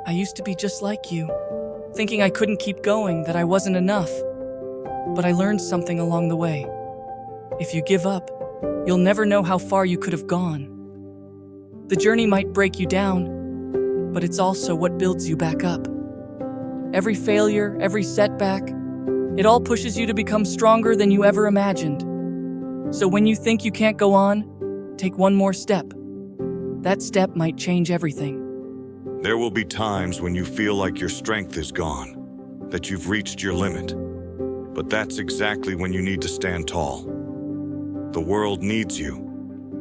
I used to be just like you, thinking I couldn't keep going, that I wasn't enough. But I learned something along the way. If you give up, you'll never know how far you could have gone. The journey might break you down, but it's also what builds you back up. Every failure, every setback, it all pushes you to become stronger than you ever imagined. So when you think you can't go on, take one more step. That step might change everything. There will be times when you feel like your strength is gone, that you've reached your limit. But that's exactly when you need to stand tall. The world needs you,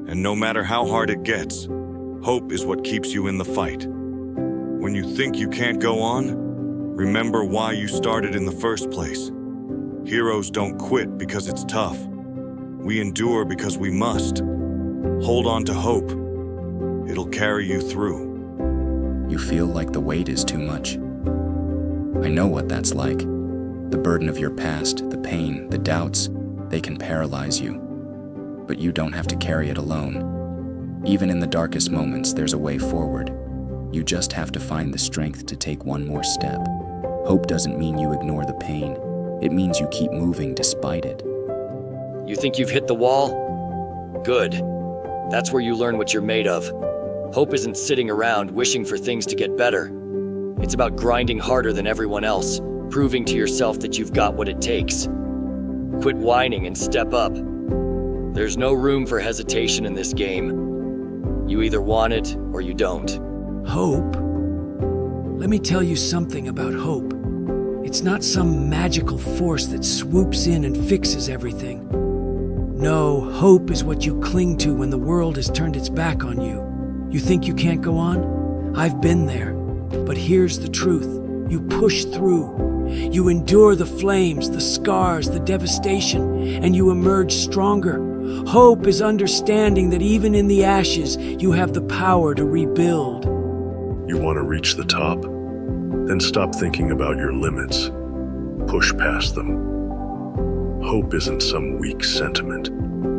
and no matter how hard it gets, hope is what keeps you in the fight. When you think you can't go on, remember why you started in the first place. Heroes don't quit because it's tough. We endure because we must. Hold on to hope. It'll carry you through. You feel like the weight is too much. I know what that's like. The burden of your past, the pain, the doubts, they can paralyze you. But you don't have to carry it alone. Even in the darkest moments, there's a way forward. You just have to find the strength to take one more step. Hope doesn't mean you ignore the pain. It means you keep moving despite it. You think you've hit the wall? Good. That's where you learn what you're made of. Hope isn't sitting around wishing for things to get better. It's about grinding harder than everyone else, proving to yourself that you've got what it takes. Quit whining and step up. There's no room for hesitation in this game. You either want it or you don't. Hope? Let me tell you something about hope. It's not some magical force that swoops in and fixes everything. No, hope is what you cling to when the world has turned its back on you. You think you can't go on? I've been there. But here's the truth. You push through. You endure the flames, the scars, the devastation, and you emerge stronger. Hope is understanding that even in the ashes, you have the power to rebuild. You want to reach the top? Then stop thinking about your limits. Push past them. Hope isn't some weak sentiment.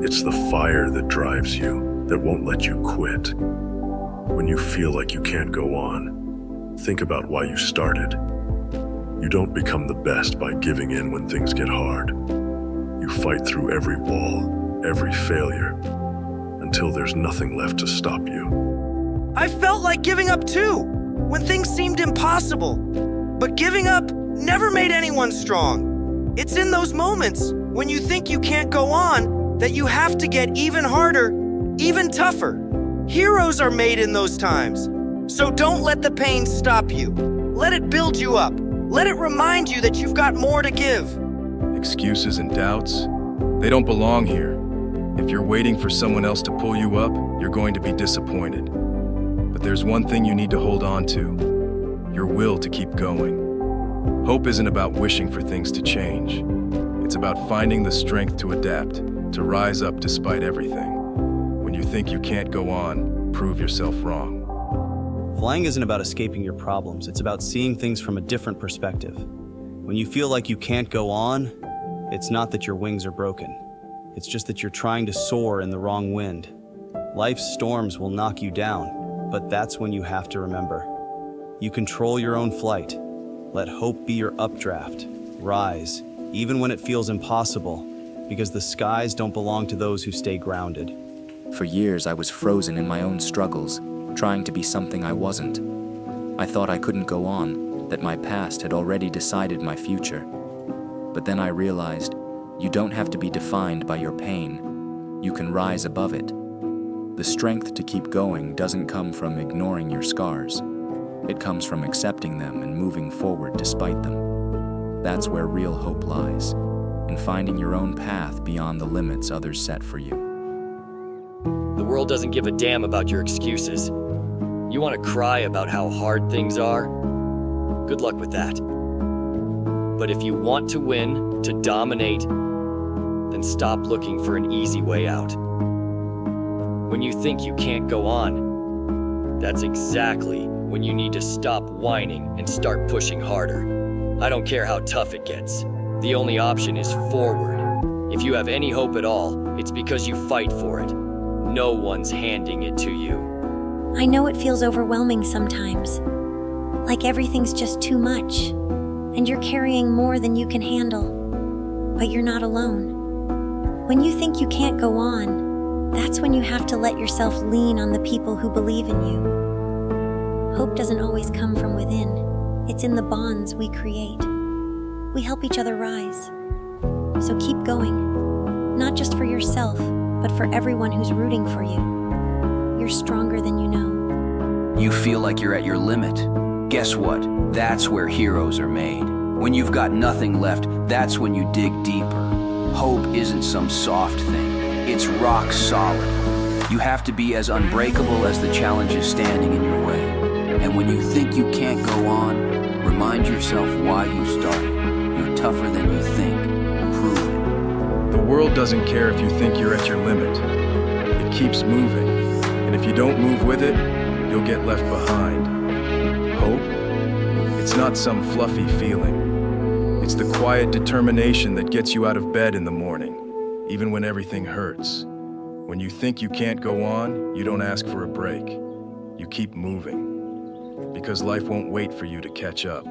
It's the fire that drives you, that won't let you quit. When you feel like you can't go on, think about why you started. You don't become the best by giving in when things get hard. You fight through every wall, every failure, until there's nothing left to stop you. I felt like giving up too, when things seemed impossible. But giving up never made anyone strong. It's in those moments when you think you can't go on that you have to get even harder, even tougher. Heroes are made in those times. So don't let the pain stop you. Let it build you up. Let it remind you that you've got more to give. Excuses and doubts, they don't belong here. If you're waiting for someone else to pull you up, you're going to be disappointed. But there's one thing you need to hold on to: your will to keep going. Hope isn't about wishing for things to change. It's about finding the strength to adapt, to rise up despite everything. When you think you can't go on, prove yourself wrong. Flying isn't about escaping your problems, it's about seeing things from a different perspective. When you feel like you can't go on, it's not that your wings are broken. It's just that you're trying to soar in the wrong wind. Life's storms will knock you down, but that's when you have to remember. You control your own flight. Let hope be your updraft. Rise, even when it feels impossible, because the skies don't belong to those who stay grounded. For years, I was frozen in my own struggles, trying to be something I wasn't. I thought I couldn't go on, that my past had already decided my future. But then I realized, you don't have to be defined by your pain. You can rise above it. The strength to keep going doesn't come from ignoring your scars. It comes from accepting them and moving forward despite them. That's where real hope lies, in finding your own path beyond the limits others set for you. The world doesn't give a damn about your excuses. You want to cry about how hard things are? Good luck with that. But if you want to win, to dominate, then stop looking for an easy way out. When you think you can't go on, that's exactly when you need to stop whining and start pushing harder. I don't care how tough it gets. The only option is forward. If you have any hope at all, it's because you fight for it. No one's handing it to you. I know it feels overwhelming sometimes, like everything's just too much, and you're carrying more than you can handle. But you're not alone. When you think you can't go on, that's when you have to let yourself lean on the people who believe in you. Hope doesn't always come from within. It's in the bonds we create. We help each other rise. So keep going, not just for yourself, but for everyone who's rooting for you. You're stronger than you know. You feel like you're at your limit. Guess what? That's where heroes are made. When you've got nothing left, that's when you dig deeper. Hope isn't some soft thing. It's rock solid. You have to be as unbreakable as the challenges standing in your way. And when you think you can't go on, remind yourself why you started. You're tougher than you think. Prove it. The world doesn't care if you think you're at your limit. It keeps moving. And if you don't move with it, you'll get left behind. Hope? It's not some fluffy feeling. It's the quiet determination that gets you out of bed in the morning, even when everything hurts. When you think you can't go on, you don't ask for a break. You keep moving. Because life won't wait for you to catch up.